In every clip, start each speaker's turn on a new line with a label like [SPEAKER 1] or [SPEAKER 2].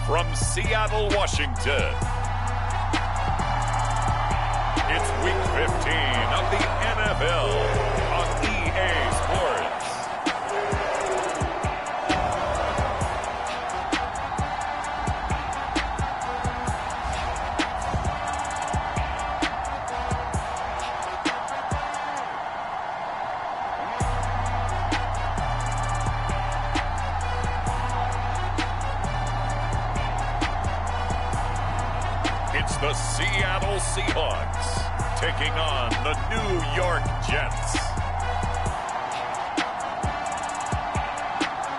[SPEAKER 1] from Seattle, Washington. It's Week 15 of the NFL on EA Sports. It's the Seattle Seahawks taking on the New York Jets.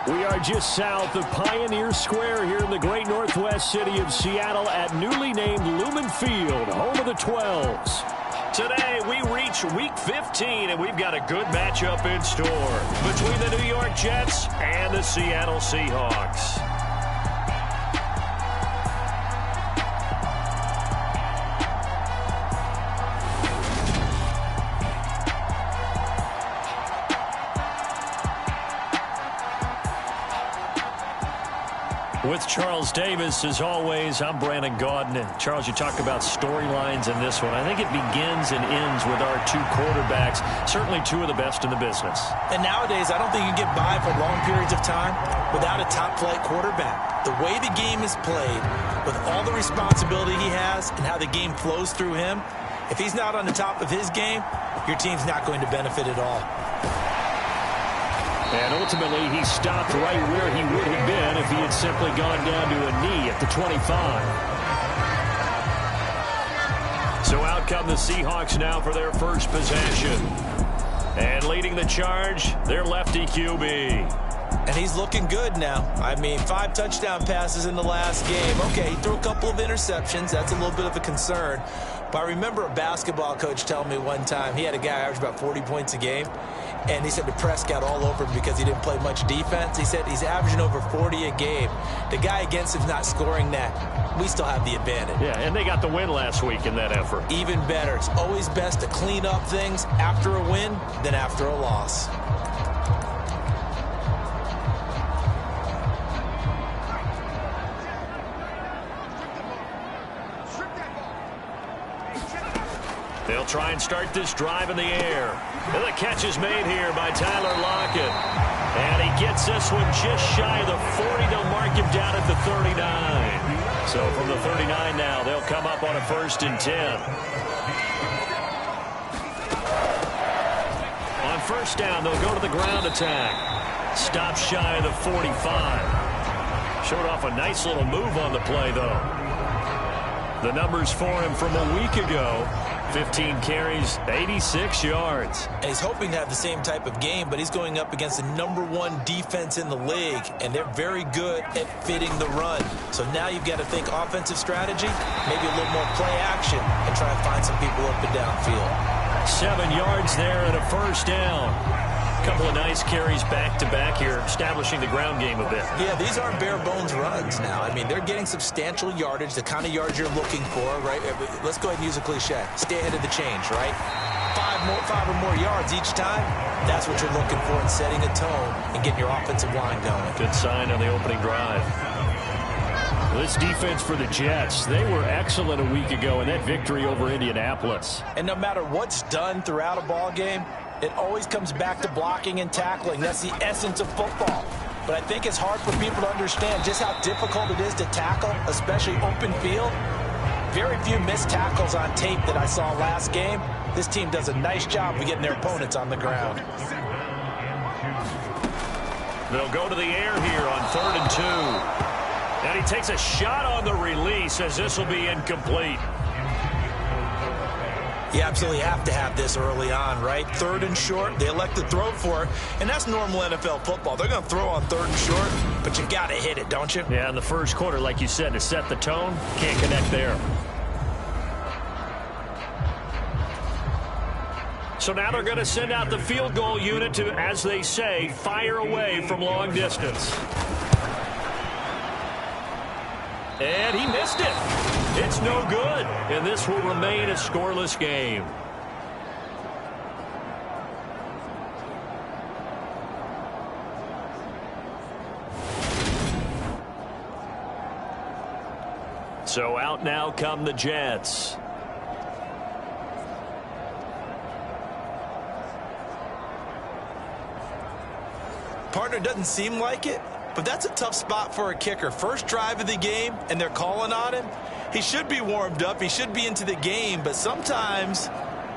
[SPEAKER 2] We are just south of Pioneer Square here in the great northwest city of Seattle at newly named Lumen Field, home of the 12s. Today, we reach Week 15, and we've got a good matchup in store between the New York Jets and the Seattle Seahawks. With Charles Davis, as always, I'm Brandon Gaudin. And Charles, you talk about storylines in this one. I think it begins and ends with our two quarterbacks, certainly two of the best in the business.
[SPEAKER 3] And nowadays, I don't think you can get by for long periods of time without a top-flight quarterback. The way the game is played, with all the responsibility he has and how the game flows through him, if he's not on the top of his game, your team's not going to benefit at all.
[SPEAKER 2] And ultimately, he stopped right where he would have been if he had simply gone down to a knee at the 25. So out come the Seahawks now for their first possession. And leading the charge, their lefty QB.
[SPEAKER 3] And he's looking good now. I mean, 5 touchdown passes in the last game. Okay, he threw a couple of interceptions. That's a little bit of a concern. But I remember a basketball coach telling me one time he had a guy average about 40 points a game. And he said the press got all over him because he didn't play much defense. He said he's averaging over 40 a game. The guy against him's not scoring that. We still have the advantage.
[SPEAKER 2] Yeah, and they got the win last week in that effort.
[SPEAKER 3] Even better. It's always best to clean up things after a win than after a loss.
[SPEAKER 2] They'll try and start this drive in the air. And the catch is made here by Tyler Lockett. And he gets this one just shy of the 40. They'll mark him down at the 39. So from the 39 now, they'll come up on a 1st and 10. On 1st down, they'll go to the ground attack. Stop shy of the 45. Showed off a nice little move on the play, though. The numbers for him from a week ago. 15 carries, 86 yards.
[SPEAKER 3] And he's hoping to have the same type of game, but he's going up against the #1 defense in the league, and they're very good at fitting the run. So now you've got to think offensive strategy, maybe a little more play action, and try and find some people up and downfield.
[SPEAKER 2] 7 yards there and a 1st down. Couple of nice carries back-to-back here, establishing the ground game a bit.
[SPEAKER 3] Yeah, these aren't bare-bones runs now. I mean, they're getting substantial yardage, the kind of yards you're looking for, right? Let's go ahead and use a cliche. Stay ahead of the change, right? 5 or more yards each time, that's what you're looking for in setting a tone and getting your offensive line going.
[SPEAKER 2] Good sign on the opening drive. This defense for the Jets, they were excellent a week ago in that victory over Indianapolis.
[SPEAKER 3] And no matter what's done throughout a ball game, it always comes back to blocking and tackling. That's the essence of football. But I think it's hard for people to understand just how difficult it is to tackle, especially open field. Very few missed tackles on tape that I saw last game. This team does a nice job of getting their opponents on the ground.
[SPEAKER 2] They'll go to the air here on 3rd and 2. And he takes a shot on the release as this will be incomplete.
[SPEAKER 3] You absolutely have to have this early on, right? 3rd and short, they elect to throw for it, and that's normal NFL football. They're going to throw on 3rd and short, but you got to hit it, don't you?
[SPEAKER 2] Yeah, in the first quarter, like you said, to set the tone, can't connect there. So now they're going to send out the field goal unit to, as they say, fire away from long distance. And he missed it. It's no good, and this will remain a scoreless game. So out now come the Jets.
[SPEAKER 3] Partner, doesn't seem like it, but that's a tough spot for a kicker. First drive of the game, and they're calling on him. He should be warmed up. He should be into the game, but sometimes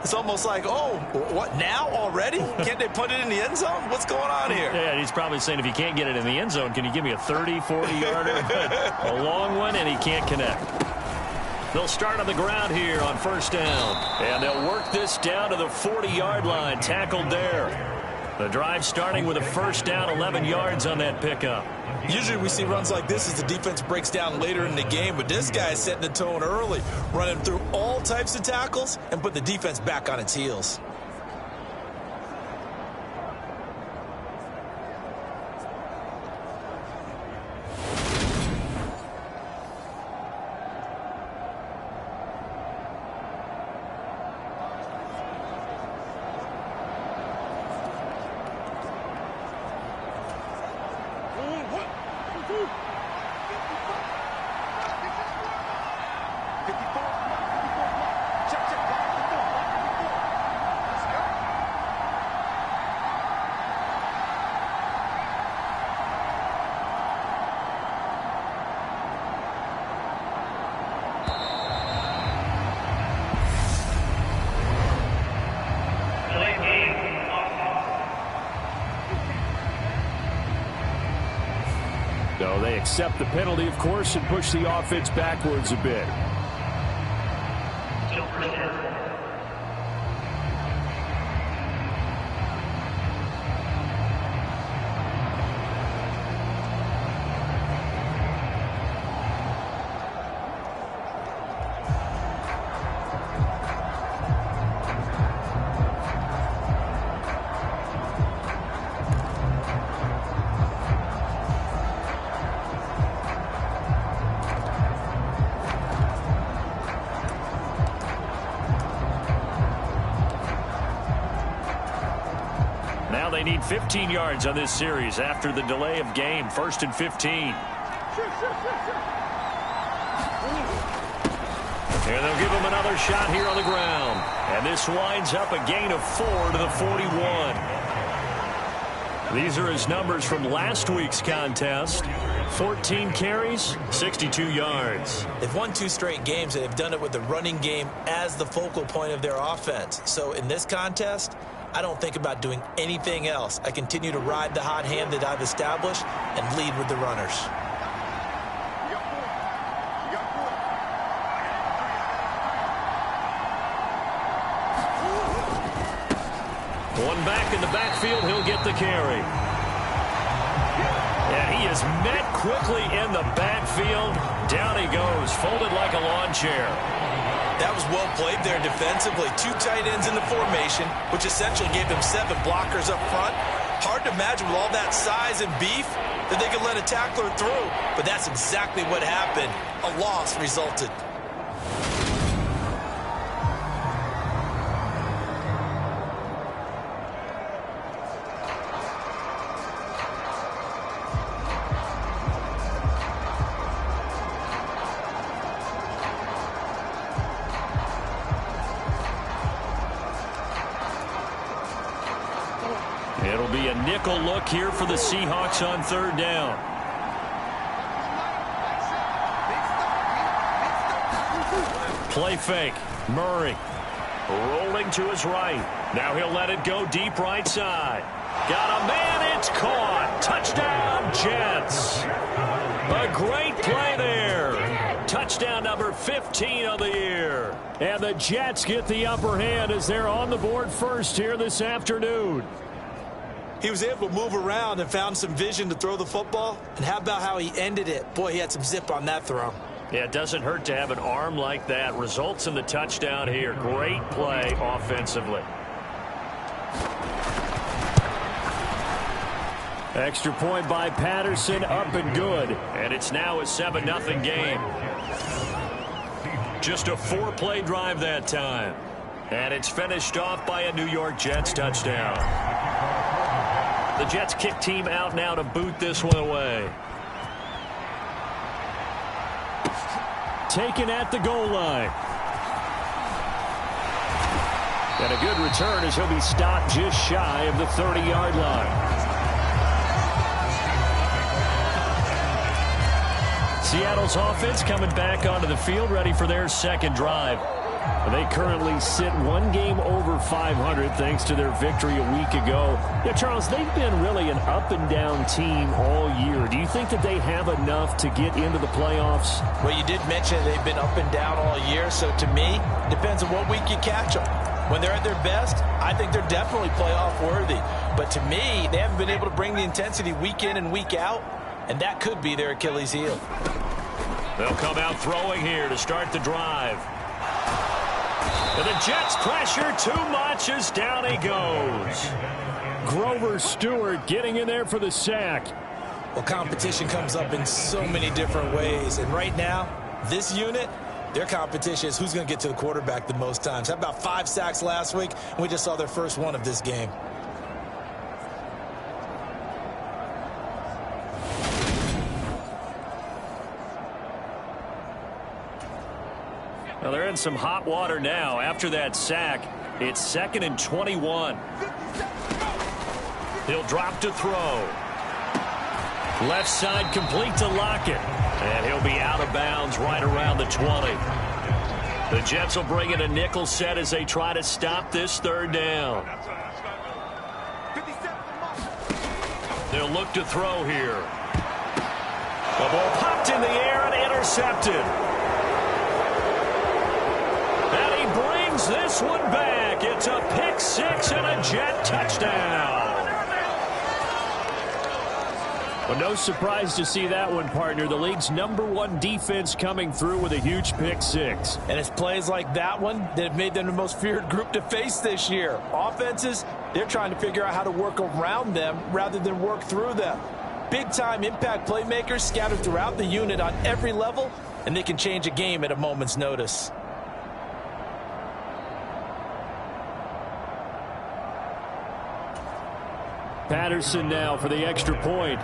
[SPEAKER 3] it's almost like, oh, what, now already? Can't they put it in the end zone? What's going on here?
[SPEAKER 2] Yeah, he's probably saying, if you can't get it in the end zone, can you give me a 30, 40-yarder? A long one, and he can't connect. They'll start on the ground here on first down. And they'll work this down to the 40-yard line, tackled there. The drive starting with a first down, 11 yards on that pickup.
[SPEAKER 3] Usually we see runs like this as the defense breaks down later in the game, but this guy is setting the tone early, running through all types of tackles and put the defense back on its heels.
[SPEAKER 2] So they accept the penalty, of course, and push the offense backwards a bit. They need 15 yards on this series after the delay of game. 1st and 15. And they'll give him another shot here on the ground. And this winds up a gain of 4 to the 41. These are his numbers from last week's contest. 14 carries, 62 yards.
[SPEAKER 3] They've won 2 straight games, and they've done it with the running game as the focal point of their offense. So in this contest, I don't think about doing anything else. I continue to ride the hot hand that I've established and lead with the runners.
[SPEAKER 2] One back in the backfield, he'll get the carry. Yeah, he is met quickly in the backfield. Down he goes, folded like a lawn chair.
[SPEAKER 3] That was well played there defensively. 2 tight ends in the formation, which essentially gave them 7 blockers up front. Hard to imagine with all that size and beef that they could let a tackler through. But that's exactly what happened. A loss resulted.
[SPEAKER 2] It'll be a nickel look here for the Seahawks on 3rd down. Play fake. Murray rolling to his right. Now he'll let it go deep right side. Got a man. It's caught. Touchdown, Jets. A great play there. Touchdown number 15 of the year. And the Jets get the upper hand as they're on the board first here this afternoon.
[SPEAKER 3] He was able to move around and found some vision to throw the football. And how about how he ended it? Boy, he had some zip on that throw.
[SPEAKER 2] Yeah, it doesn't hurt to have an arm like that. Results in the touchdown here. Great play offensively. Extra point by Patterson, up and good. And it's now a 7-0 game. Just a 4-play drive that time. And it's finished off by a New York Jets touchdown. The Jets kick team out now to boot this one away. taken at the goal line. And a good return as he'll be stopped just shy of the 30-yard line. Seattle's offense coming back onto the field, ready for their second drive. They currently sit one game over 500 thanks to their victory a week ago. Yeah, Charles, they've been really an up-and-down team all year. Do you think that they have enough to get into the playoffs?
[SPEAKER 3] Well, you did mention they've been up and down all year, so to me, depends on what week you catch them. When they're at their best, I think they're definitely playoff worthy. But to me, they haven't been able to bring the intensity week in and week out, and that could be their Achilles heel.
[SPEAKER 2] They'll come out throwing here to start the drive. And the Jets pressure too much as down he goes. Grover Stewart getting in there for the sack.
[SPEAKER 3] Well, competition comes up in so many different ways. And right now, this unit, their competition is who's going to get to the quarterback the most times. How about 5 sacks last week? We just saw their first one of this game.
[SPEAKER 2] Well, they're in some hot water now. After that sack, it's 2nd and 21. He'll drop to throw. Left side complete to Lockett. And he'll be out of bounds right around the 20. The Jets will bring in a nickel set as they try to stop this third down. They'll look to throw here. The ball popped in the air and intercepted. This one back. It's a pick 6 and a Jet touchdown. Well, no surprise to see that one, partner. The league's #1 defense coming through with a huge pick 6.
[SPEAKER 3] And it's plays like that one that have made them the most feared group to face this year. Offenses, they're trying to figure out how to work around them rather than work through them. Big-time impact playmakers scattered throughout the unit on every level, and they can change a game at a moment's notice.
[SPEAKER 2] Patterson now for the extra point.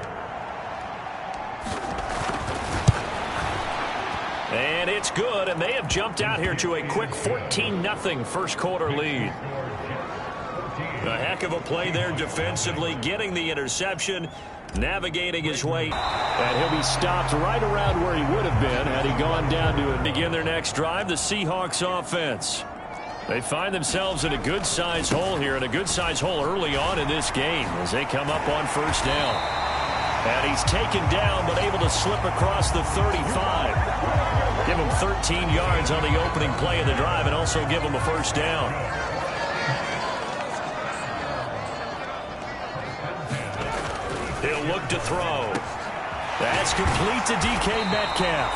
[SPEAKER 2] And it's good, and they have jumped out here to a quick 14-0 first quarter lead. A heck of a play there defensively, getting the interception, navigating his way. And he'll be stopped right around where he would have been had he gone down to begin their next drive. The Seahawks offense. They find themselves in a good-sized hole here, and a good-sized hole early on in this game as they come up on first down. And he's taken down, but able to slip across the 35. Give him 13 yards on the opening play of the drive and also give him a first down. He'll look to throw. That's complete to DK Metcalf.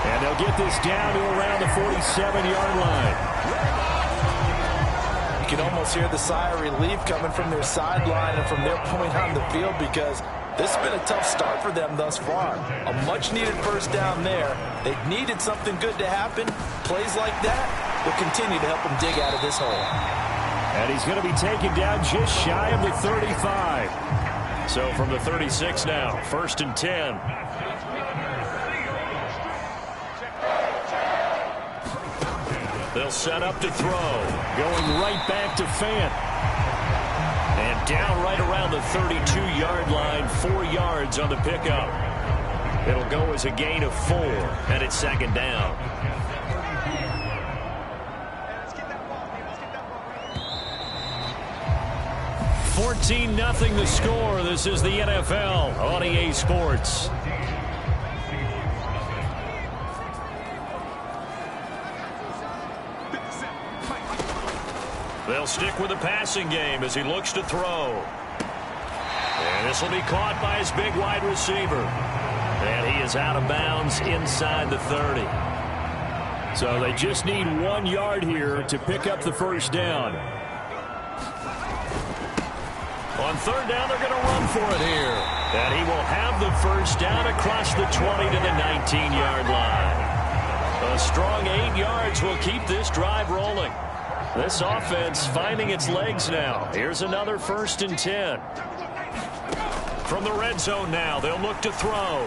[SPEAKER 2] And they'll get this down to around the 47-yard line.
[SPEAKER 3] You can almost hear the sigh of relief coming from their sideline and from their point on the field because this has been a tough start for them thus far. A much-needed first down there. They needed something good to happen. Plays like that will continue to help them dig out of this hole.
[SPEAKER 2] And he's going to be taken down just shy of the 35. So from the 36 now, 1st and 10. They'll set up to throw. Going right back to Fant. And down right around the 32-yard line. 4 yards on the pickup. It'll go as a gain of 4. And it's 2nd down. $14-0 the score. This is the NFL on EA Sports. They'll stick with the passing game as he looks to throw. And this will be caught by his big wide receiver. And he is out of bounds inside the 30. So they just need 1 yard here to pick up the first down. On third down, they're going to run for it here. And he will have the first down across the 20 to the 19-yard line. A strong 8 yards will keep this drive rolling. This offense finding its legs now. Here's another 1st and 10. From the red zone now, they'll look to throw.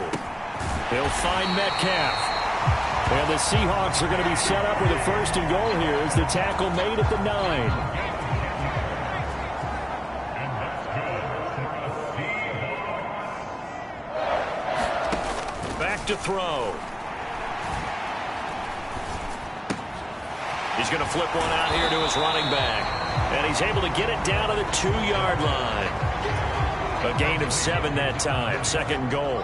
[SPEAKER 2] He'll find Metcalf. And the Seahawks are going to be set up with a 1st and goal here as the tackle made at the 9. Back to throw. He's going to flip one out here to his running back. And he's able to get it down to the 2-yard line. A gain of 7 that time. 2nd and goal.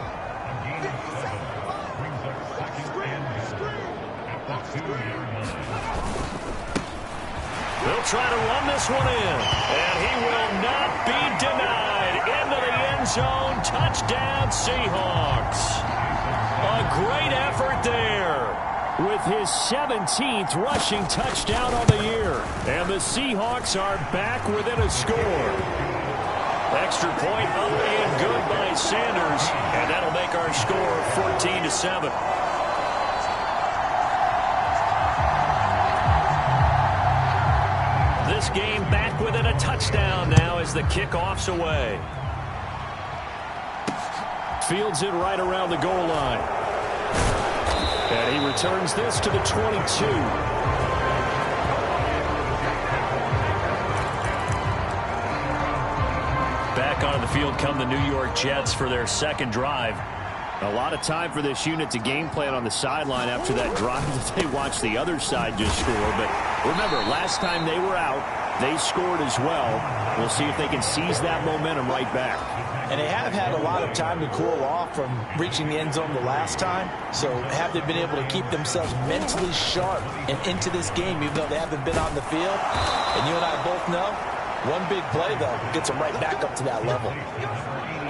[SPEAKER 2] He'll try to run this one in. And he will not be denied. Into the end zone. Touchdown, Seahawks. A great effort there. With his 17th rushing touchdown on the year. And the Seahawks are back within a score. Extra point up and good by Sanders. And that'll make our score 14-7. This game back within a touchdown now as the kickoff's away. Fields it right around the goal line. And he returns this to the 22. Back onto the field come the New York Jets for their 2nd drive. A lot of time for this unit to game plan on the sideline after that drive that they watched the other side just score. But remember, last time they were out, they scored as well. We'll see if they can seize that momentum right back.
[SPEAKER 3] And they have had a lot of time to cool off from reaching the end zone the last time. So have they been able to keep themselves mentally sharp and into this game, even though they haven't been on the field? And you and I both know, one big play, though, gets them right back up to that level.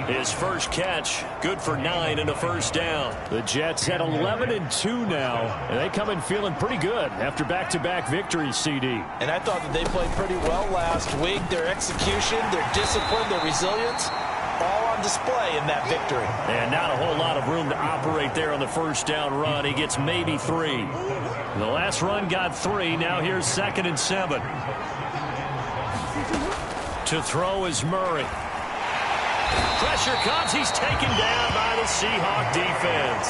[SPEAKER 2] His first catch, good for 9 and a 1st down. The Jets at 11-2 now, and they come in feeling pretty good after back-to-back victories, CD.
[SPEAKER 3] And I thought that they played pretty well last week. Their execution, their discipline, their resilience, all on display in that victory.
[SPEAKER 2] And not a whole lot of room to operate there on the 1st down run. He gets maybe 3. The last run got 3. Now here's 2nd and 7. To throw is Murray. Pressure comes. He's taken down by the Seahawk defense.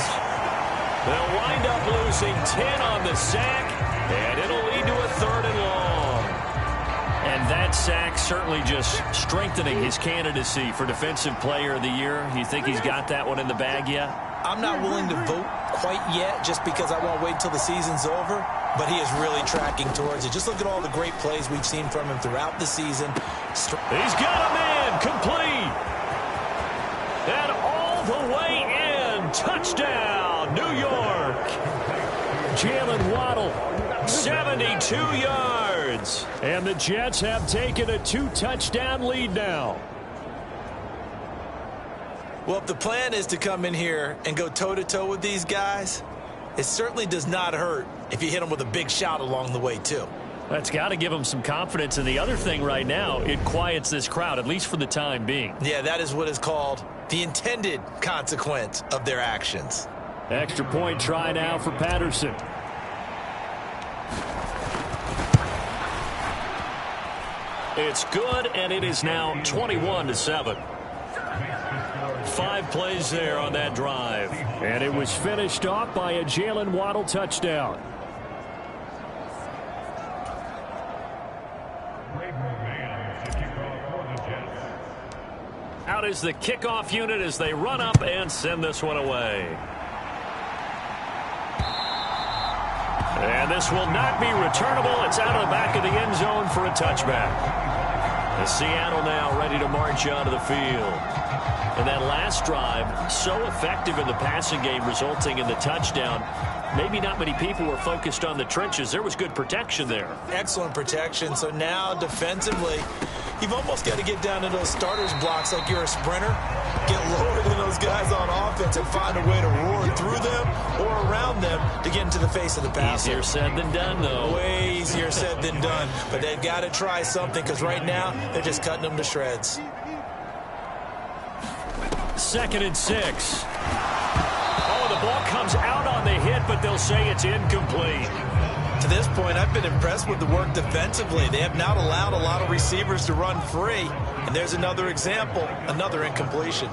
[SPEAKER 2] They'll wind up losing 10 on the sack, and it'll lead to a 3rd and long. And that sack certainly just strengthening his candidacy for Defensive Player of the Year. You think he's got that one in the bag yet?
[SPEAKER 3] I'm not willing to vote quite yet just because I won't wait until the season's over, but he is really tracking towards it. Just look at all the great plays we've seen from him throughout the season.
[SPEAKER 2] He's got a man complete. And all the way in. Touchdown, New York. Jalen Waddle, 72 yards. And the Jets have taken a 2-touchdown lead now.
[SPEAKER 3] Well, if the plan is to come in here and go toe-to-toe with these guys, it certainly does not hurt if you hit them with a big shot along the way, too.
[SPEAKER 2] That's got to give them some confidence. And the other thing right now, it quiets this crowd, at least for the time being.
[SPEAKER 3] Yeah, that is what is called the intended consequence of their actions.
[SPEAKER 2] Extra point try now for Patterson. It's good, and it is now 21-7. 5 plays there on that drive. And it was finished off by a Jalen Waddle touchdown. Out is the kickoff unit as they run up and send this one away. And this will not be returnable. It's out of the back of the end zone for a touchback. The Seattle now ready to march onto the field. And that last drive, so effective in the passing game, resulting in the touchdown. Maybe not many people were focused on the trenches. There was good protection there.
[SPEAKER 3] Excellent protection. So now defensively, you've almost got to get down to those starters blocks like you're a sprinter. Get lower than those guys on offense and find a way to roar through them or around them to get into the face of the passer.
[SPEAKER 2] Easier said than done, though.
[SPEAKER 3] Way easier said than done. But they've got to try something because right now they're just cutting them to shreds.
[SPEAKER 2] 2nd and 6. Oh, the ball comes out on the hit, but they'll say it's incomplete.
[SPEAKER 3] To this point, I've been impressed with the work defensively. They have not allowed a lot of receivers to run free. And there's another example, another incompletion.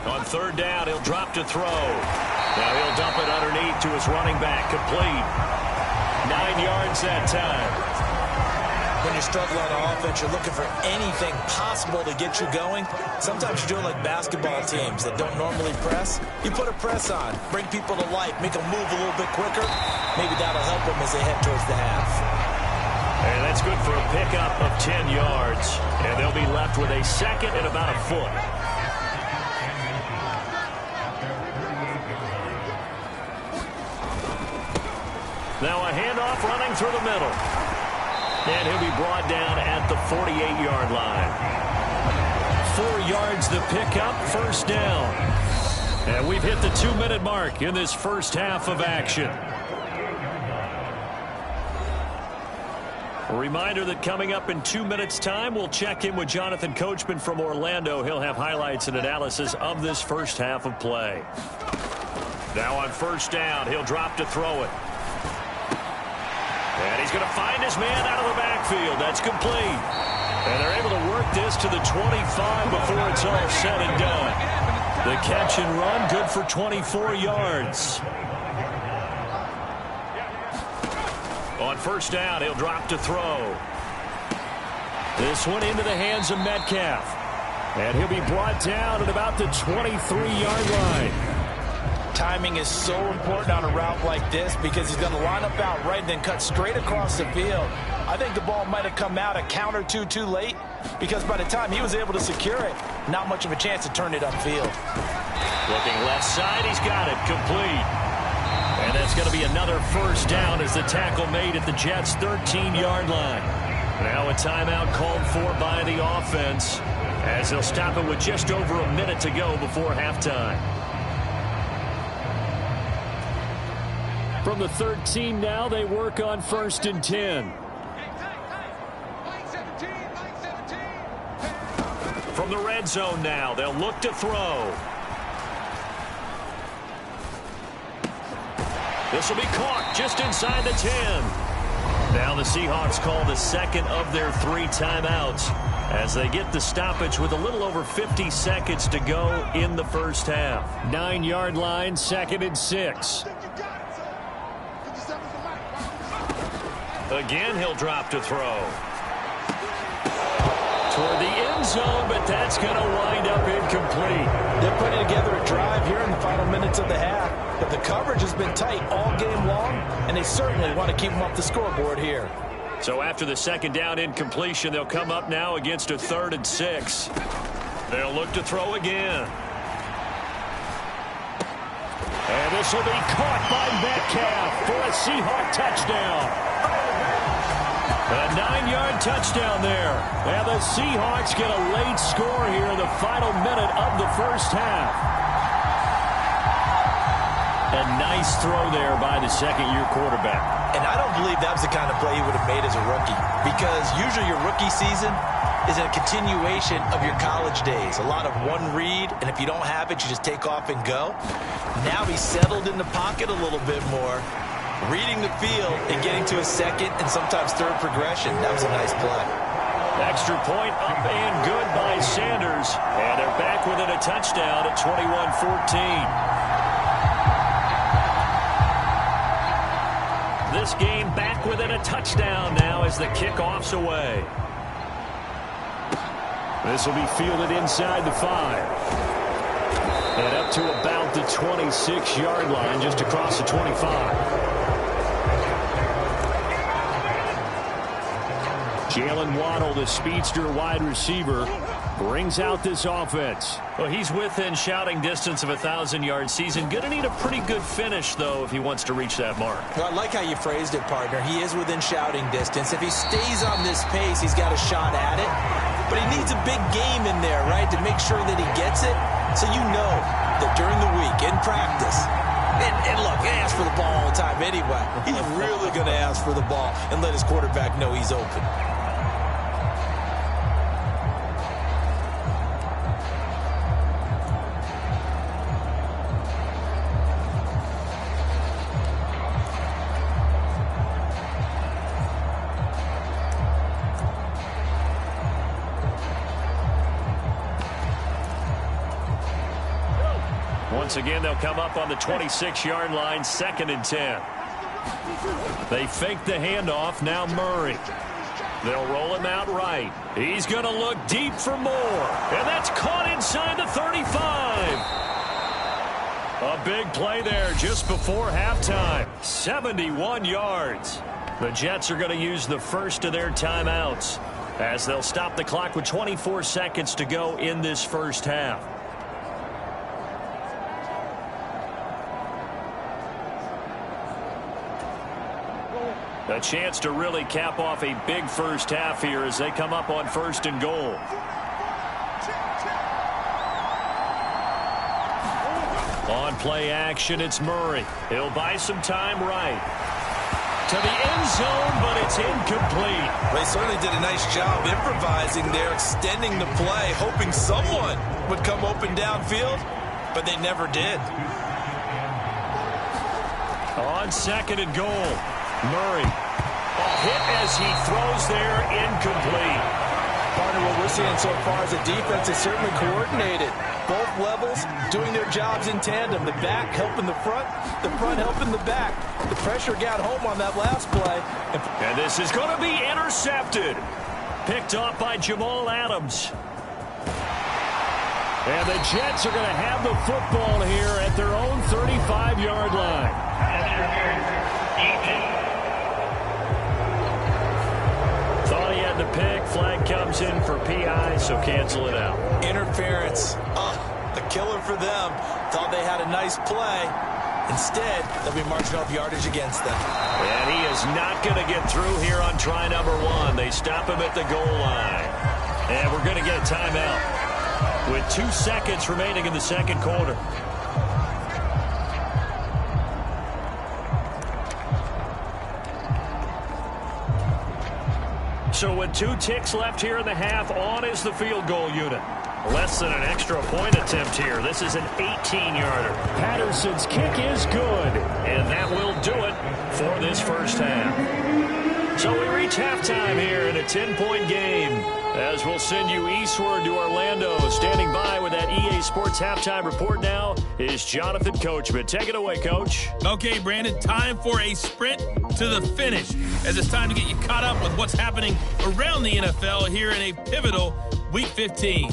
[SPEAKER 2] On third down, he'll drop to throw. Now he'll dump it underneath to his running back, complete. 9 yards that time.
[SPEAKER 3] When you're struggling on offense, you're looking for anything possible to get you going. Sometimes you're doing like basketball teams that don't normally press. You put a press on, bring people to life, make them move a little bit quicker. Maybe that'll help them as they head towards the half.
[SPEAKER 2] And that's good for a pickup of 10 yards. And they'll be left with a second and about a foot. Now a handoff running through the middle. And he'll be brought down at the 48-yard line. 4 yards the pickup, first down. And we've hit the 2-minute mark in this first half of action. A reminder that coming up in 2 minutes' time, we'll check in with Jonathan Coachman from Orlando. He'll have highlights and analysis of this first half of play. Now on first down, he'll drop to throw it. And he's going to find his man out of the backfield. That's complete. And they're able to work this to the 25 before it's all said and done. The catch and run, good for 24 yards. On first down, he'll drop to throw. This one into the hands of Metcalf. And he'll be brought down at about the 23-yard line.
[SPEAKER 3] Timing is so important on a route like this because he's going to line up out right and then cut straight across the field. I think the ball might have come out a count or two too late because by the time he was able to secure it, not much of a chance to turn it upfield.
[SPEAKER 2] Looking left side, he's got it complete. And that's going to be another first down as the tackle made at the Jets' 13-yard line. Now a timeout called for by the offense as they'll stop it with just over a minute to go before halftime. From the 13 now, they work on first and 10. From the red zone now, they'll look to throw. This will be caught just inside the 10. Now the Seahawks call the second of their 3 timeouts as they get the stoppage with a little over 50 seconds to go in the first half. 9-yard line, second and 6. Again, he'll drop to throw. Toward the end zone, but that's going to wind up incomplete.
[SPEAKER 3] They're putting together a drive here in the final minutes of the half, but the coverage has been tight all game long, and they certainly want to keep them off the scoreboard here.
[SPEAKER 2] So after the second down incompletion, they'll come up now against a 3rd and 6. They'll look to throw again. And this will be caught by Metcalf for a Seahawk touchdown. A 9-yard touchdown there. And the Seahawks get a late score here in the final minute of the first half. A nice throw there by the second-year quarterback.
[SPEAKER 3] And I don't believe that was the kind of play he would have made as a rookie, because usually your rookie season is a continuation of your college days. A lot of one read, and if you don't have it, you just take off and go. Now he's settled in the pocket a little bit more, reading the field and getting to a second and sometimes third progression. That was a nice play.
[SPEAKER 2] Extra point up and good by Sanders. And they're back within a touchdown at 21-14. This game back within a touchdown now as the kickoff's away. This will be fielded inside the 5. And up to about the 26-yard line, just across the 25. Jalen Waddle, the speedster wide receiver, brings out this offense. Well, he's within shouting distance of a 1,000-yard season. Going to need a pretty good finish, though, if he wants to reach that mark.
[SPEAKER 3] Well, I like how you phrased it, partner. He is within shouting distance. If he stays on this pace, he's got a shot at it. But he needs a big game in there, right, to make sure that he gets it. So you know that during the week, in practice, and look, he asks for the ball all the time anyway. He's really going to ask for the ball and let his quarterback know he's open.
[SPEAKER 2] Once again, they'll come up on the 26-yard line, 2nd and 10. They fake the handoff. Now Murray. They'll roll him out right. He's going to look deep for more. And that's caught inside the 35. A big play there just before halftime. 71 yards. The Jets are going to use the first of their timeouts as they'll stop the clock with 24 seconds to go in this first half. A chance to really cap off a big first half here as they come up on 1st and goal. On play action, it's Murray. He'll buy some time right. To the end zone, but it's incomplete.
[SPEAKER 3] They certainly did a nice job improvising there, extending the play, hoping someone would come open downfield, but they never did.
[SPEAKER 2] On 2nd and goal, Murray. A hit as he throws there, incomplete.
[SPEAKER 3] Partner, what we're seeing so far is the defense is certainly coordinated. Both levels doing their jobs in tandem. The back helping the front helping the back. The pressure got home on that last play.
[SPEAKER 2] And this is going to be intercepted. Picked off by Jamal Adams. And the Jets are going to have the football here at their own 35-yard line. Thought he had the pick. Flag comes in for PI, so cancel it out.
[SPEAKER 3] Interference. The killer for them. Thought they had a nice play. Instead, they'll be marching off yardage against them.
[SPEAKER 2] And he is not going to get through here on try number 1. They stop him at the goal line. And we're going to get a timeout with 2 seconds remaining in the second quarter. So with 2 ticks left here in the half, on is the field goal unit. Less than an extra point attempt here. This is an 18-yarder. Patterson's kick is good, and that will do it for this first half. So we reach halftime here in a 10-point game, as we'll send you eastward to Orlando. Standing by with that EA Sports halftime report now is Jonathan Coachman. Take it away, Coach.
[SPEAKER 4] Okay, Brandon, time for a sprint to the finish, as it's time to get you caught up with what's happening around the NFL here in a pivotal Week 15.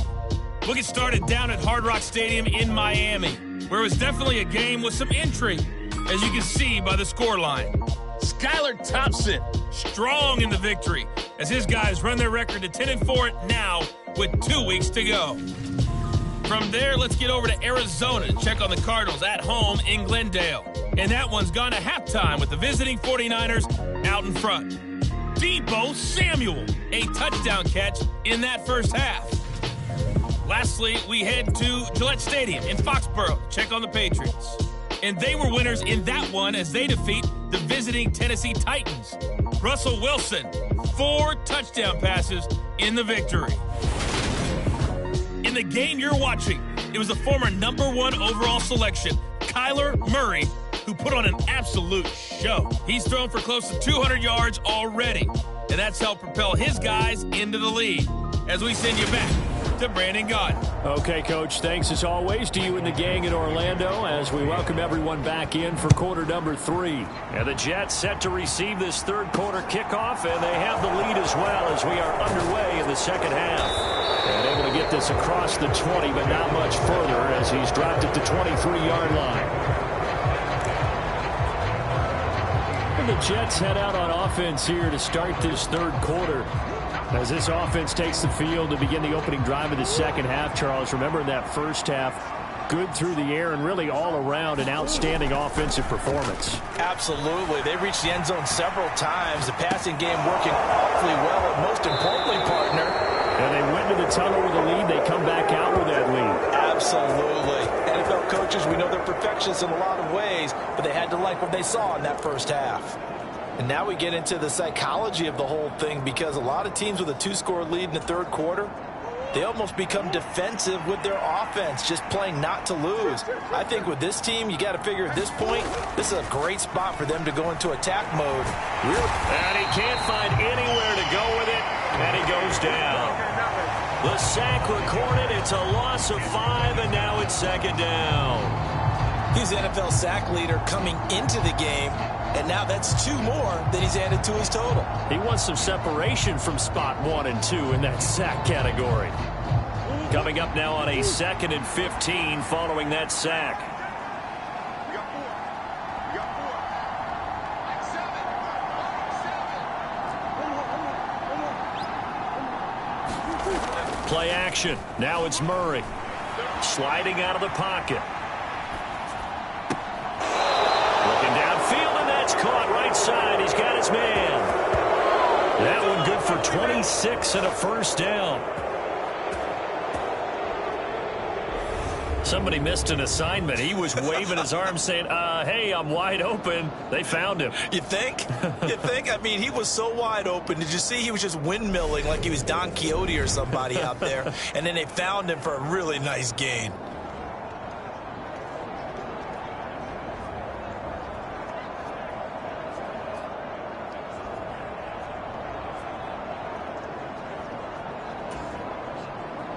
[SPEAKER 4] We'll get started down at Hard Rock Stadium in Miami, where it was definitely a game with some intrigue, as you can see by the scoreline. Skylar Thompson strong in the victory, as his guys run their record to 10-4 now with 2 weeks to go. From there, let's get over to Arizona and check on the Cardinals at home in Glendale. And that one's gone to halftime with the visiting 49ers out in front. Deebo Samuel, a touchdown catch in that first half. Lastly, we head to Gillette Stadium in Foxborough to check on the Patriots. And they were winners in that one as they defeat the visiting Tennessee Titans. Russell Wilson, 4 touchdown passes in the victory. In the game you're watching, it was the former #1 overall selection, Kyler Murray, who put on an absolute show. He's thrown for close to 200 yards already, and that's helped propel his guys into the lead. As we send you back to Brandon Gaudin.
[SPEAKER 2] Okay, Coach, thanks as always to you and the gang in Orlando as we welcome everyone back in for quarter number 3. And the Jets set to receive this third quarter kickoff, and they have the lead as well as we are underway in the second half. And able to get this across the 20, but not much further as he's dropped it to 23-yard line. And the Jets head out on offense here to start this third quarter. As this offense takes the field to begin the opening drive of the second half, Charles, remember in that first half, good through the air and really all around an outstanding offensive performance.
[SPEAKER 3] Absolutely. They reached the end zone several times. The passing game working awfully well, and most importantly, partner.
[SPEAKER 2] And they went to the tunnel with a lead. They come back out with that lead.
[SPEAKER 3] Absolutely. NFL coaches, we know they're perfectionists in a lot of ways, but they had to like what they saw in that first half. And now we get into the psychology of the whole thing, because a lot of teams with a 2-score lead in the third quarter, they almost become defensive with their offense, just playing not to lose. I think with this team, you got to figure at this point, this is a great spot for them to go into attack mode.
[SPEAKER 2] And he can't find anywhere to go with it, and he goes down. The sack recorded. It's a loss of 5, and now it's second down.
[SPEAKER 3] He's the NFL sack leader coming into the game, and now that's 2 more that he's added to his total.
[SPEAKER 2] He wants some separation from spot 1 and 2 in that sack category. Coming up now on a 2nd and 15 following that sack. Play action. Now it's Murray. Sliding out of the pocket. Looking downfield, and that's caught right side. He's got his man. That one good for 26 and a first down. Somebody missed an assignment. He was waving his arm saying, hey, I'm wide open. They found him.
[SPEAKER 3] You think? You think? I mean, he was so wide open. Did you see he was just windmilling like he was Don Quixote or somebody out there? And then they found him for a really nice gain.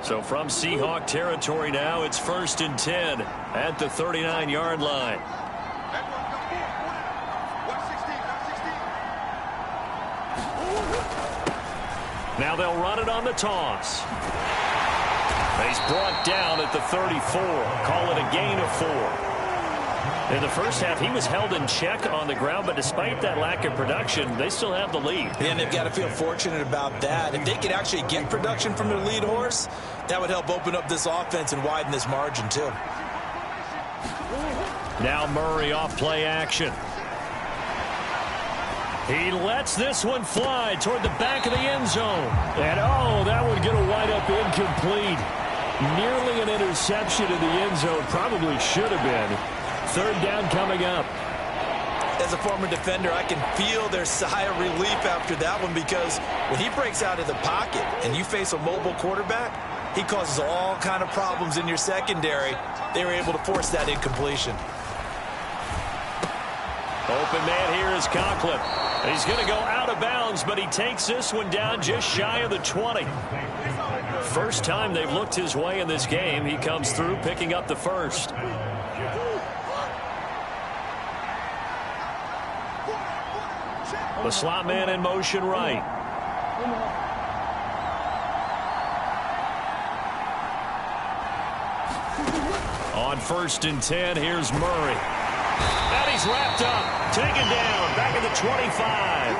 [SPEAKER 2] So from Seahawk territory now, it's 1st and 10 at the 39-yard line. Now they'll run it on the toss. He's brought down at the 34. Call it a gain of 4. In the first half, he was held in check on the ground, but despite that lack of production, they still have the lead.
[SPEAKER 3] And they've got to feel fortunate about that. If they could actually get production from their lead horse, that would help open up this offense and widen this margin, too.
[SPEAKER 2] Now Murray off play action. He lets this one fly toward the back of the end zone. And, oh, that would get a wide-up incomplete. Nearly an interception in the end zone. Probably should have been. 3rd down coming up.
[SPEAKER 3] As a former defender, I can feel their sigh of relief after that one, because when he breaks out of the pocket and you face a mobile quarterback, he causes all kind of problems in your secondary. They were able to force that incompletion.
[SPEAKER 2] Open man here is Conklin. He's going to go out of bounds, but he takes this one down just shy of the 20. First time they've looked his way in this game. He comes through, picking up the first. The slot man in motion right. On 1st and 10, here's Murray. And he's wrapped up, taken down, back at the 25.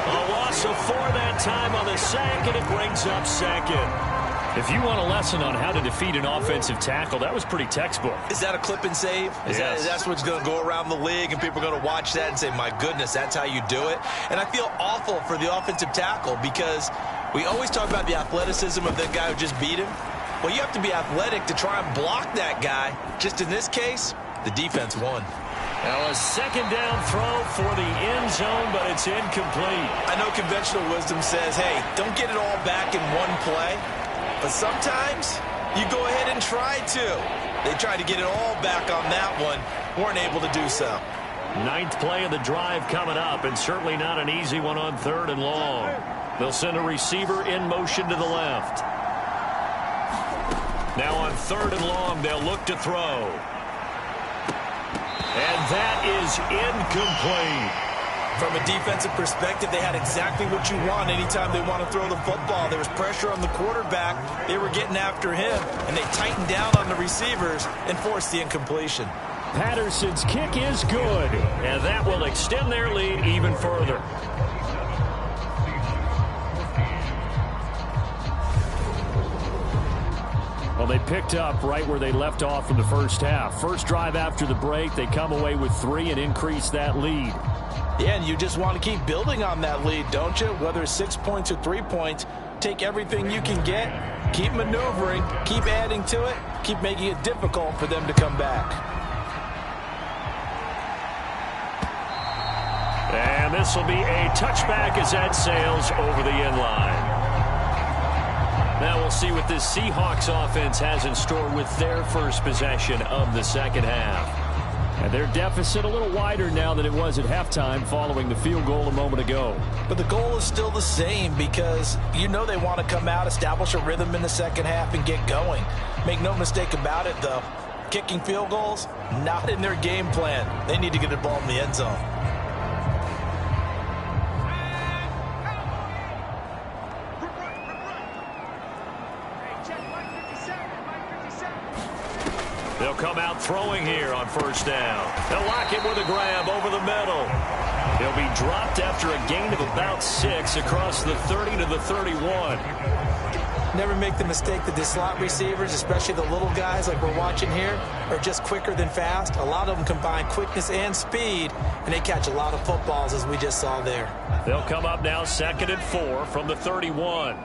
[SPEAKER 2] A loss of 4 that time on the sack, and it brings up 2nd. If you want a lesson on how to defeat an offensive tackle, that was pretty textbook.
[SPEAKER 3] Is that a clip and save?
[SPEAKER 2] Yes.
[SPEAKER 3] That's what's going to go around the league, and people are going to watch that and say, my goodness, that's how you do it? And I feel awful for the offensive tackle, because we always talk about the athleticism of the guy who just beat him. Well, you have to be athletic to try and block that guy. Just in this case, the defense won.
[SPEAKER 2] Now a 2nd down throw for the end zone, but it's incomplete.
[SPEAKER 3] I know conventional wisdom says, hey, don't get it all back in one play. But sometimes you go ahead and try to. They tried to get it all back on that one. Weren't able to do so.
[SPEAKER 2] 9th play of the drive coming up, and certainly not an easy one on 3rd and long. They'll send a receiver in motion to the left. Now on 3rd and long, they'll look to throw. And that is incomplete.
[SPEAKER 3] From a defensive perspective, they had exactly what you want anytime they want to throw the football. There was pressure on the quarterback. They were getting after him, and they tightened down on the receivers and forced the incompletion.
[SPEAKER 2] Patterson's kick is good, and that will extend their lead even further. Well, they picked up right where they left off in the first half. First drive after the break, they come away with 3 and increase that lead.
[SPEAKER 3] Yeah, and you just want to keep building on that lead, don't you? Whether it's 6 points or 3 points, take everything you can get, keep maneuvering, keep adding to it, keep making it difficult for them to come back.
[SPEAKER 2] And this will be a touchback as that sails over the end line. Now we'll see what this Seahawks offense has in store with their first possession of the second half. And their deficit a little wider now than it was at halftime following the field goal a moment ago.
[SPEAKER 3] But the goal is still the same, because you know they want to come out, establish a rhythm in the second half, and get going. Make no mistake about it, though. Kicking field goals, Not in their game plan. They need to get the ball in the end zone.
[SPEAKER 2] They'll come out throwing here on first down. They'll lock him with a grab over the middle. He'll be dropped after a gain of about 6 across the 30 to the 31.
[SPEAKER 3] Never make the mistake that the slot receivers, especially the little guys like we're watching here, are just quicker than fast. A lot of them combine quickness and speed, and they catch a lot of footballs, as we just saw there.
[SPEAKER 2] They'll come up now 2nd and 4 from the 31.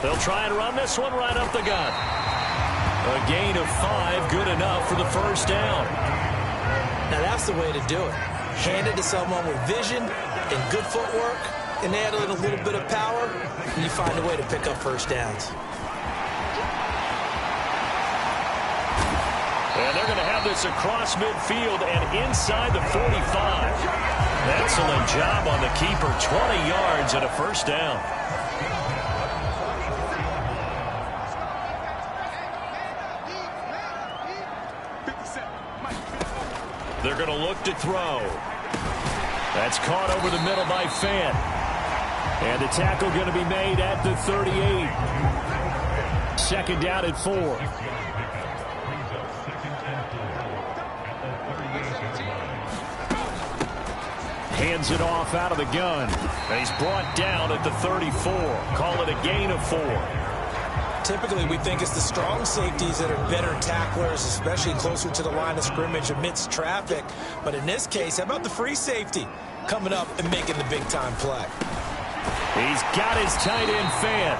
[SPEAKER 2] They'll try and run this one right up the gut. A gain of 5, good enough for the first down.
[SPEAKER 3] Now that's the way to do it. Hand it to someone with vision and good footwork, and add in a little bit of power, and you find a way to pick up first downs.
[SPEAKER 2] And they're going to have this across midfield and inside the 45. Excellent job on the keeper. 20 yards and a first down. They're going to look to throw. That's caught over the middle by Fant. And the tackle going to be made at the 38. 2nd down at 4. Hands it off out of the gun. And he's brought down at the 34. Call it a gain of 4.
[SPEAKER 3] Typically, we think it's the strong safeties that are better tacklers, especially closer to the line of scrimmage amidst traffic. But in this case, how about the free safety coming up and making the big-time play?
[SPEAKER 2] He's got his tight end Fant.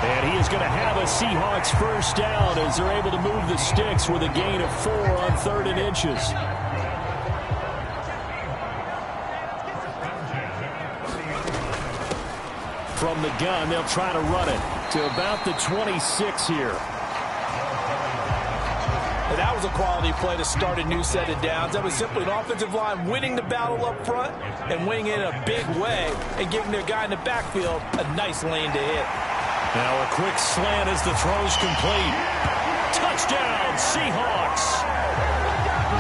[SPEAKER 2] And he is going to have a Seahawks first down as they're able to move the sticks with a gain of 4 on 3rd and inches. From the gun, they'll try to run it to about the 26 here.
[SPEAKER 3] And that was a quality play to start a new set of downs. That was simply an offensive line winning the battle up front and winning it in a big way and giving their guy in the backfield a nice lane to hit.
[SPEAKER 2] Now a quick slant as the throw's complete. Touchdown, Seahawks.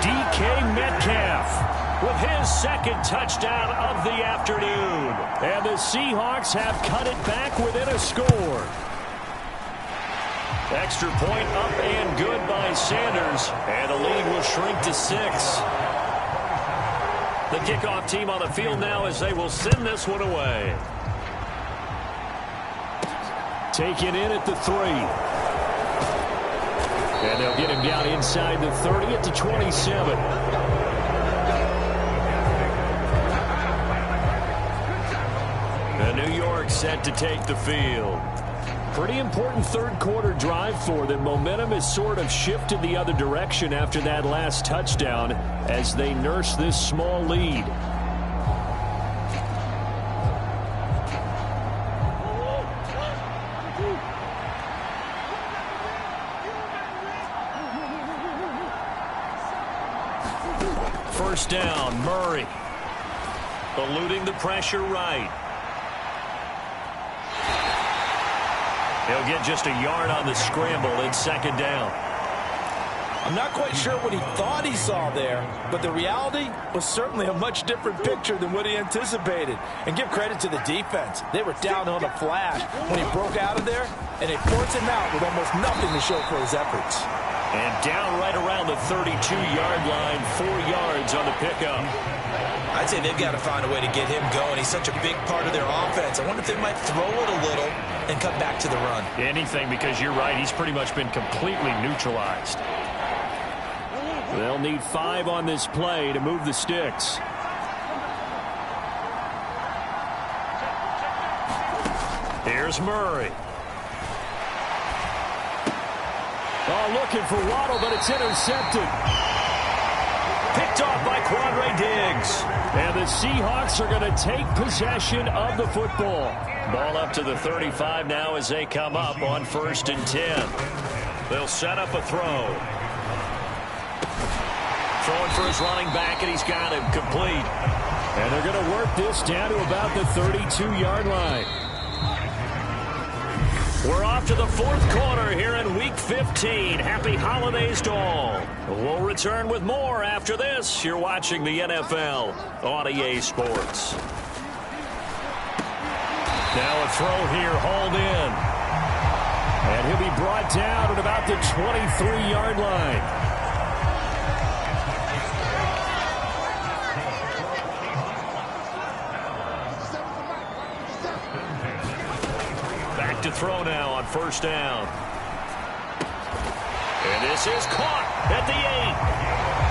[SPEAKER 2] DK Metcalf with his 2nd touchdown of the afternoon. And the Seahawks have cut it back within a score. Extra point up and good by Sanders. And the lead will shrink to 6. The kickoff team on the field now as they will send this one away. Taken in at the 3. And they'll get him down inside the 30 at the 27. New York set to take the field. Pretty important 3rd quarter drive for them. Momentum has sort of shifted the other direction after that last touchdown as they nurse this small lead. First down, Murray. Eluding the pressure right. He'll get just a yard on the scramble in 2nd down.
[SPEAKER 3] I'm not quite sure what he thought he saw there, but the reality was certainly a much different picture than what he anticipated. And give credit to the defense. They were down on a flash when he broke out of there, and they forced him out with almost nothing to show for his efforts.
[SPEAKER 2] And down right around the 32-yard line, 4 yards on the pickup.
[SPEAKER 3] I'd say they've got to find a way to get him going. He's such a big part of their offense. I wonder if they might throw it a little and cut back to the run.
[SPEAKER 2] Anything, because you're right. He's pretty much been completely neutralized. They'll need 5 on this play to move the sticks. Here's Murray. Oh, looking for Waddle, but it's intercepted. Picked off by Quandre Diggs. And the Seahawks are going to take possession of the football. Ball up to the 35 now as they come up on 1st and 10. They'll set up a throw. Throwing for his running back, and he's got him complete. And they're going to work this down to about the 32-yard line. We're off to the fourth quarter here in Week 15. Happy holidays to all. We'll return with more after this. You're watching the NFL on EA Sports. Now a throw here, hauled in. And he'll be brought down at about the 23-yard line. Back to throw now on first down. And this is caught at the 8.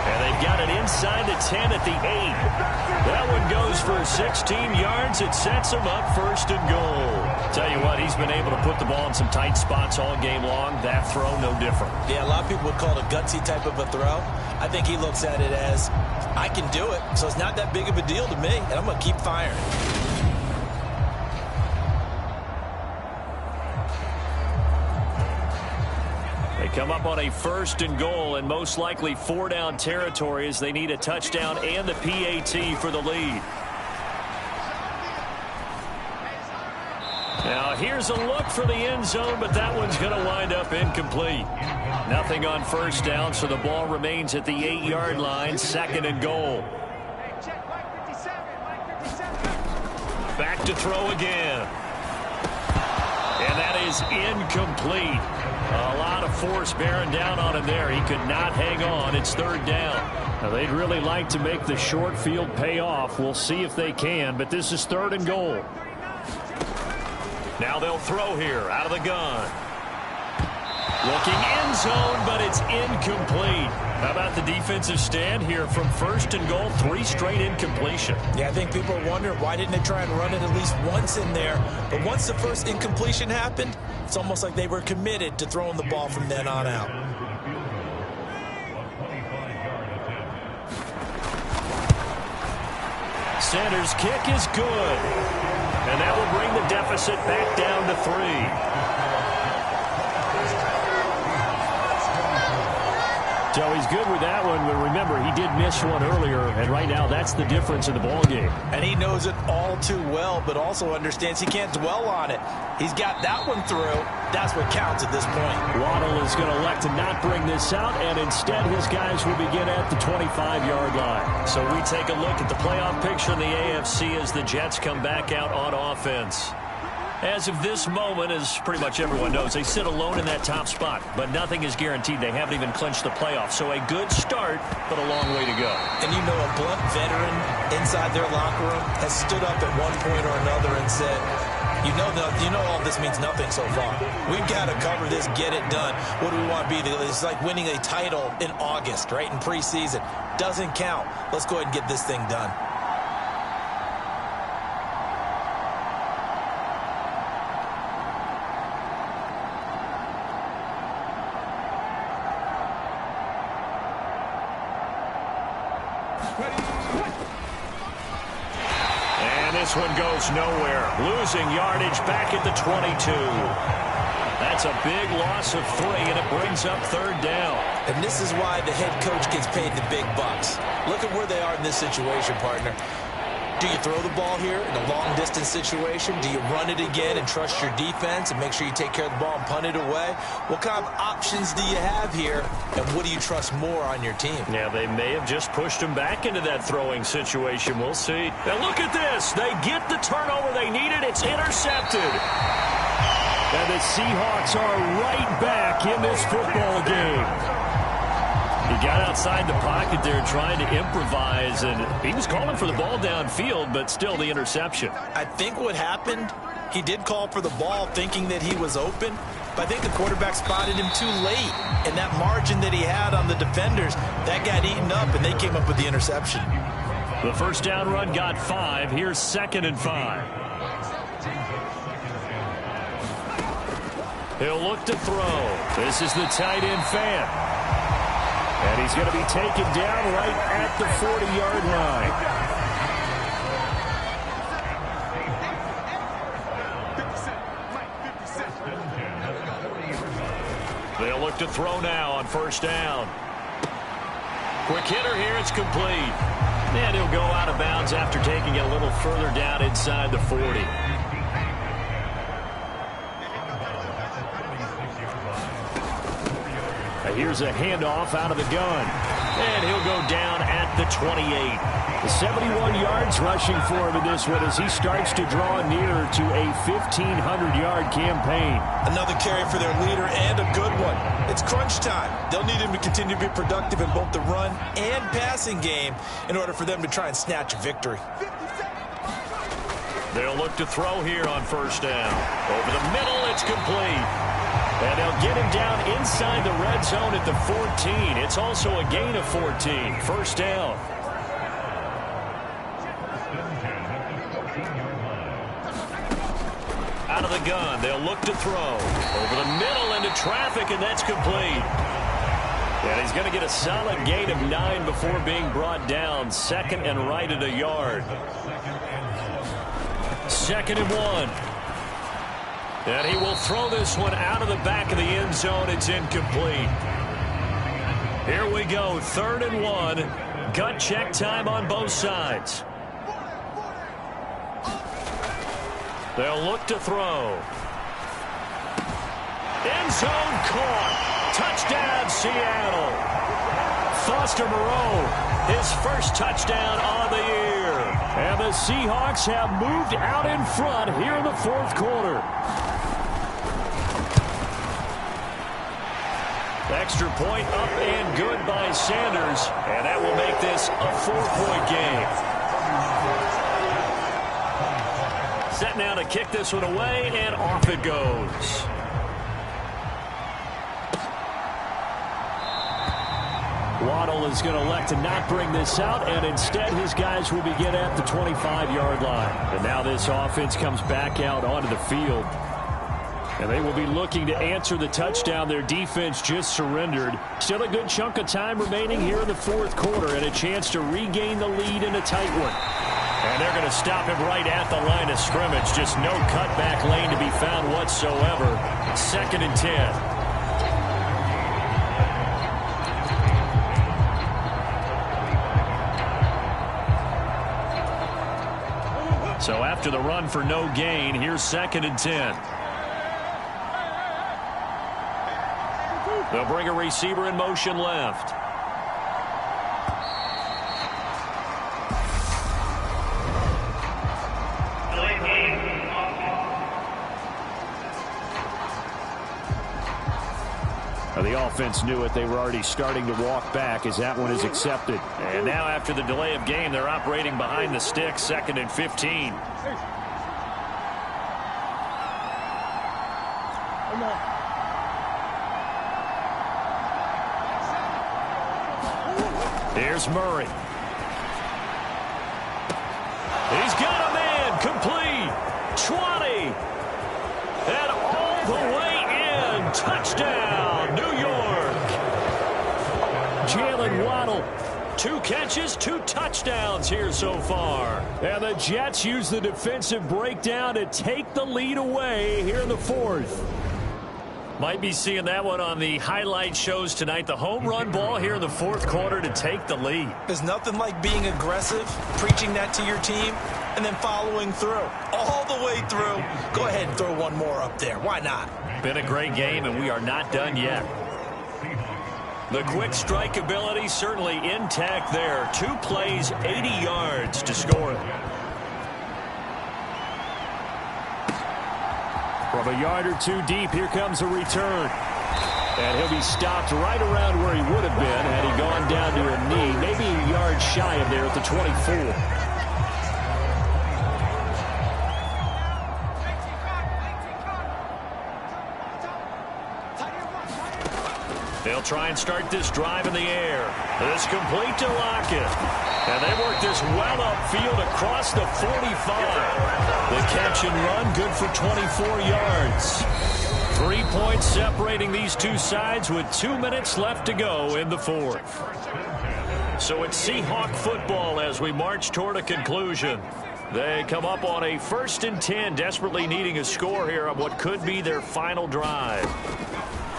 [SPEAKER 2] And they've got it inside the 10 at the 8. That one goes for 16 yards. It sets him up first and goal. Tell you what, he's been able to put the ball in some tight spots all game long. That throw, no different.
[SPEAKER 3] Yeah, a lot of people would call it a gutsy type of a throw. I think he looks at it as, I can do it, so it's not that big of a deal to me, and I'm going to keep firing.
[SPEAKER 2] They come up on a first and goal and most likely 4-down territory as they need a touchdown and the PAT for the lead. Now here's a look for the end zone, but that one's going to wind up incomplete. Nothing on first down, so the ball remains at the 8-yard line, second and goal. Back to throw again. And that is incomplete. A lot of force bearing down on him there. He could not hang on. It's third down. Now, they'd really like to make the short field pay off. We'll see if they can, but this is third and goal. Now they'll throw here out of the gun. Looking end zone, but it's incomplete. How about the defensive stand here from first and goal, 3 straight incompletion.
[SPEAKER 3] Yeah, I think people are wondering why didn't they try and run it at least once in there. But once the first incompletion happened, it's almost like they were committed to throwing the ball from then on out.
[SPEAKER 2] Sanders' kick is good. And that will bring the deficit back down to 3. So he's good with that one, but remember, he did miss one earlier, and right now that's the difference in the ball game.
[SPEAKER 3] And he knows it all too well, but also understands he can't dwell on it. He's got that one through. That's what counts at this point.
[SPEAKER 2] Waddle is going to elect to not bring this out, and instead his guys will begin at the 25-yard line. So we take a look at the playoff picture in the AFC as the Jets come back out on offense. As of this moment, as pretty much everyone knows, they sit alone in that top spot. But nothing is guaranteed. They haven't even clinched the playoffs. So a good start, but a long way to go.
[SPEAKER 3] And you know, a blunt veteran inside their locker room has stood up at one point or another and said, you know all this means nothing so far. We've got to cover this, get it done. What do we want to be? It's like winning a title in August, right, in preseason. Doesn't count. Let's go ahead and get this thing done.
[SPEAKER 2] And this one goes nowhere. Losing yardage back at the 22. That's a big loss of 3, and it brings up third down.
[SPEAKER 3] And this is why the head coach gets paid the big bucks. Look at where they are in this situation, partner. Do you throw the ball here in a long-distance situation? Do you run it again and trust your defense and make sure you take care of the ball and punt it away? What kind of options do you have here, and what do you trust more on your team?
[SPEAKER 2] Yeah, they may have just pushed him back into that throwing situation. We'll see. Now look at this. They get the turnover they needed. It's intercepted. And the Seahawks are right back in this football game. He got outside the pocket there trying to improvise, and he was calling for the ball downfield, but still the interception.
[SPEAKER 3] I think what happened, he did call for the ball thinking that he was open, but I think the quarterback spotted him too late. And that margin that he had on the defenders, that got eaten up, and they came up with the interception.
[SPEAKER 2] The first down run got 5. Here's 2nd and 5. He'll look to throw. This is the tight end fan. And he's going to be taken down right at the 40-yard line. They'll look to throw now on first down. Quick hitter here. It's complete. And he'll go out of bounds after taking it a little further down inside the 40. Here's a handoff out of the gun. And he'll go down at the 28. The 71 yards rushing for him in this one as he starts to draw nearer to a 1,500-yard campaign.
[SPEAKER 3] Another carry for their leader and a good one. It's crunch time. They'll need him to continue to be productive in both the run and passing game in order for them to try and snatch a victory.
[SPEAKER 2] They'll look to throw here on first down. Over the middle, it's complete. And they'll get him down inside the red zone at the 14. It's also a gain of 14. First down. Out of the gun, they'll look to throw. Over the middle into traffic, and that's complete. And he's going to get a solid gain of 9 before being brought down. Second and right at a yard. Second and 1. And he will throw this one out of the back of the end zone. It's incomplete. Here we go. 3rd and 1. Gut check time on both sides. They'll look to throw. End zone caught. Touchdown, Seattle. Foster Moreau, his first touchdown on the year. And the Seahawks have moved out in front here in the 4th quarter. Extra point up and good by Sanders. And that will make this a 4-point game. Set now to kick this one away, and off it goes. Waddle is going to elect to not bring this out, and instead his guys will begin at the 25-yard line. And now this offense comes back out onto the field. And they will be looking to answer the touchdown their defense just surrendered. Still a good chunk of time remaining here in the 4th quarter, and a chance to regain the lead in a tight one. And they're going to stop him right at the line of scrimmage. Just no cutback lane to be found whatsoever. 2nd and 10. So after the run for no gain, here's 2nd and 10. They'll bring a receiver in motion left. The offense knew it. They were already starting to walk back as that one is accepted. And now after the delay of game, they're operating behind the sticks. 2nd and 15. Here's Murray. He's got a man. Complete. 20. And all the way in. Touchdown, New York. Jalen Waddle. 2 catches, 2 touchdowns here so far. And the Jets use the defensive breakdown to take the lead away here in the 4th. Might be seeing that one on the highlight shows tonight. The home run ball here in the 4th quarter to take the lead.
[SPEAKER 3] There's nothing like being aggressive, preaching that to your team, and then following through. All the way through. Go ahead and throw one more up there. Why not?
[SPEAKER 2] Been a great game, and we are not done yet. The quick strike ability certainly intact there. 2 plays, 80 yards to score it. From a yard or 2 deep, here comes a return. And he'll be stopped right around where he would have been had he gone down to a knee, maybe a yard shy of there at the 24. They'll try and start this drive in the air. This complete to Lockett. And they work this well upfield across the 45. The catch and run good for 24 yards. 3 points separating these two sides with 2 minutes left to go in the 4th. So it's Seahawk football as we march toward a conclusion. They come up on a 1st and 10, desperately needing a score here on what could be their final drive.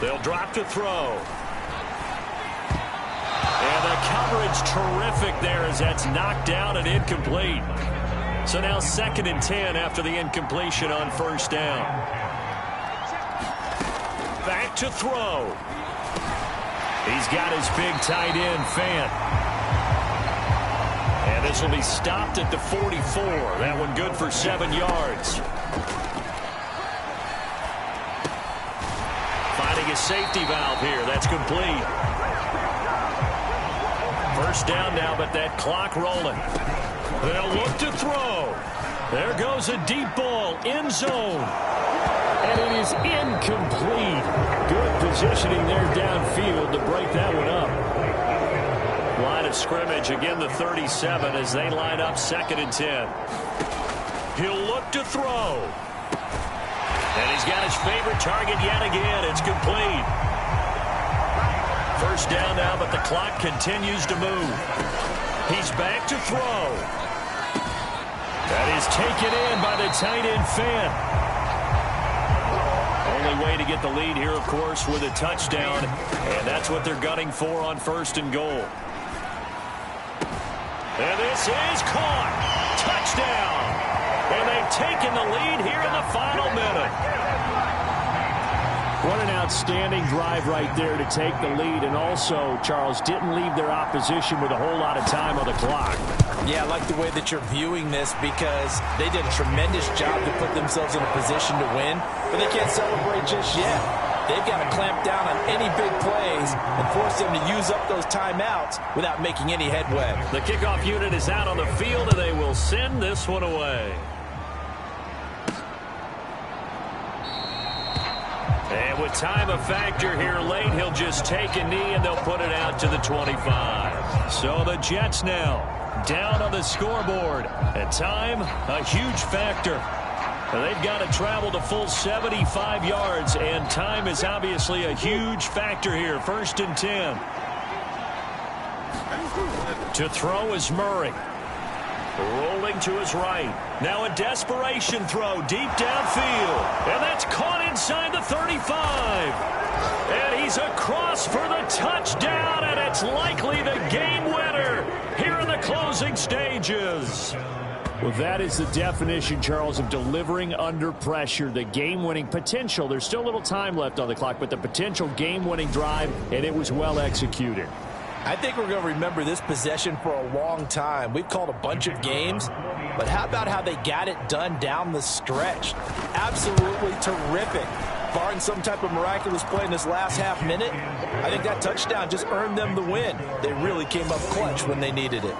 [SPEAKER 2] They'll drop to throw. And the coverage terrific there as that's knocked down and incomplete. So now 2nd and 10 after the incompletion on 1st down. Back to throw. He's got his big tight end, Fant. And this will be stopped at the 44. That one good for 7 yards. Finding a safety valve here. That's complete. First down now, but that clock rolling. They'll look to throw. There goes a deep ball, end zone. And it is incomplete. Good positioning there downfield to break that one up. Line of scrimmage, again the 37 as they line up 2nd and 10. He'll look to throw. And he's got his favorite target yet again. It's complete. First down now, but the clock continues to move. He's back to throw. That is taken in by the tight end, Fant. Only way to get the lead here, of course, with a touchdown. And that's what they're gunning for on 1st and goal. And this is caught. Touchdown. And they've taken the lead here in the final minute. What an outstanding drive right there to take the lead. And also, Charles, didn't leave their opposition with a whole lot of time on the clock.
[SPEAKER 3] Yeah, I like the way that you're viewing this because they did a tremendous job to put themselves in a position to win. But they can't celebrate just yet. They've got to clamp down on any big plays and force them to use up those timeouts without making any headway.
[SPEAKER 2] The kickoff unit is out on the field, and they will send this one away. And with time a factor here late, he'll just take a knee, and they'll put it out to the 25. So the Jets now down on the scoreboard. And time, a huge factor. They've got to travel the full 75 yards, and time is obviously a huge factor here. 1st and 10. To throw is Murray. Rolling to his right. Now a desperation throw deep downfield. And that's caught inside the 35. And he's across for the touchdown, and it's likely the game winner here in the closing stages. Well, that is the definition, Charles, of delivering under pressure. The game-winning potential. There's still a little time left on the clock, but the potential game-winning drive, and it was well executed.
[SPEAKER 3] I think we're going to remember this possession for a long time. We've called a bunch of games, but how about how they got it done down the stretch? Absolutely terrific. Barring some type of miraculous play in this last half minute, I think that touchdown just earned them the win. They really came up clutch when they needed it.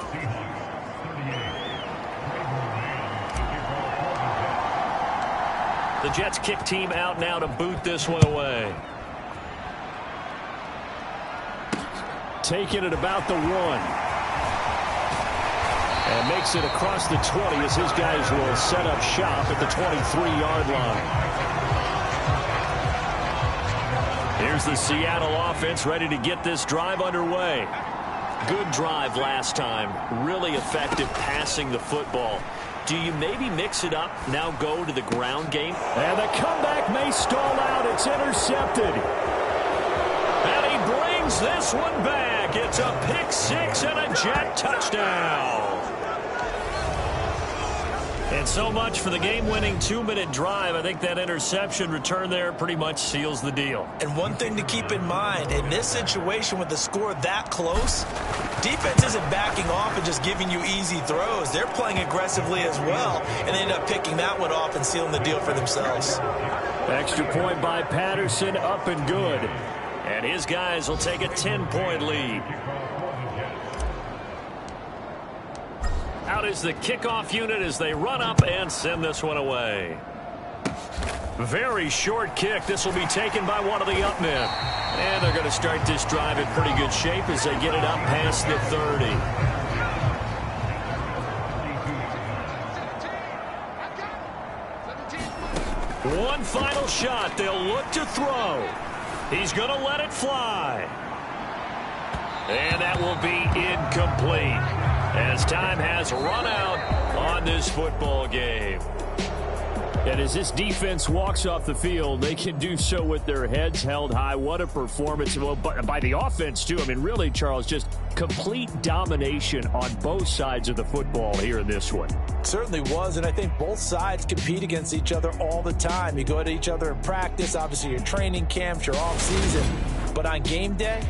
[SPEAKER 2] The Jets kick team out now to boot this one away. Taking it about the 1. And makes it across the 20 as his guys will set up shop at the 23-yard line. Here's the Seattle offense ready to get this drive underway. Good drive last time. Really effective passing the football. Do you maybe mix it up, now go to the ground game? And the comeback may stall out. It's intercepted. And he brings this one back. It's a pick 6 and a Jet touchdown. And so much for the game-winning 2-minute drive. I think that interception return there pretty much seals the deal.
[SPEAKER 3] And one thing to keep in mind, in this situation with the score that close, defense isn't backing off and just giving you easy throws. They're playing aggressively as well, and they end up picking that one off and sealing the deal for themselves.
[SPEAKER 2] Extra point by Patterson, up and good. And his guys will take a 10-point lead. Out is the kickoff unit as they run up and send this one away. Very short kick. This will be taken by one of the up men. And they're going to start this drive in pretty good shape as they get it up past the 30. One final shot. They'll look to throw. He's going to let it fly. And that will be incomplete as time has run out on this football game. And as this defense walks off the field, they can do so with their heads held high. What a performance. Well, by the offense, too. I mean, really, Charles, just complete domination on both sides of the football here in this one.
[SPEAKER 3] Certainly was, and I think both sides compete against each other all the time. You go at each other in practice, obviously your training camps, your off season. But on game day,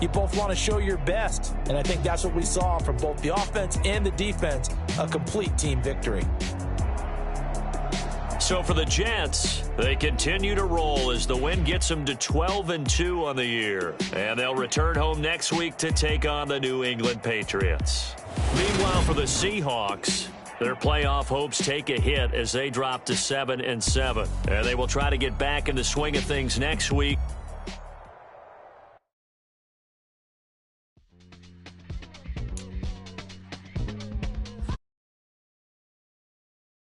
[SPEAKER 3] you both want to show your best. And I think that's what we saw from both the offense and the defense, a complete team victory.
[SPEAKER 2] So for the Jets, they continue to roll as the win gets them to 12-2 on the year. And they'll return home next week to take on the New England Patriots. Meanwhile, for the Seahawks, their playoff hopes take a hit as they drop to 7-7. And they will try to get back in the swing of things next week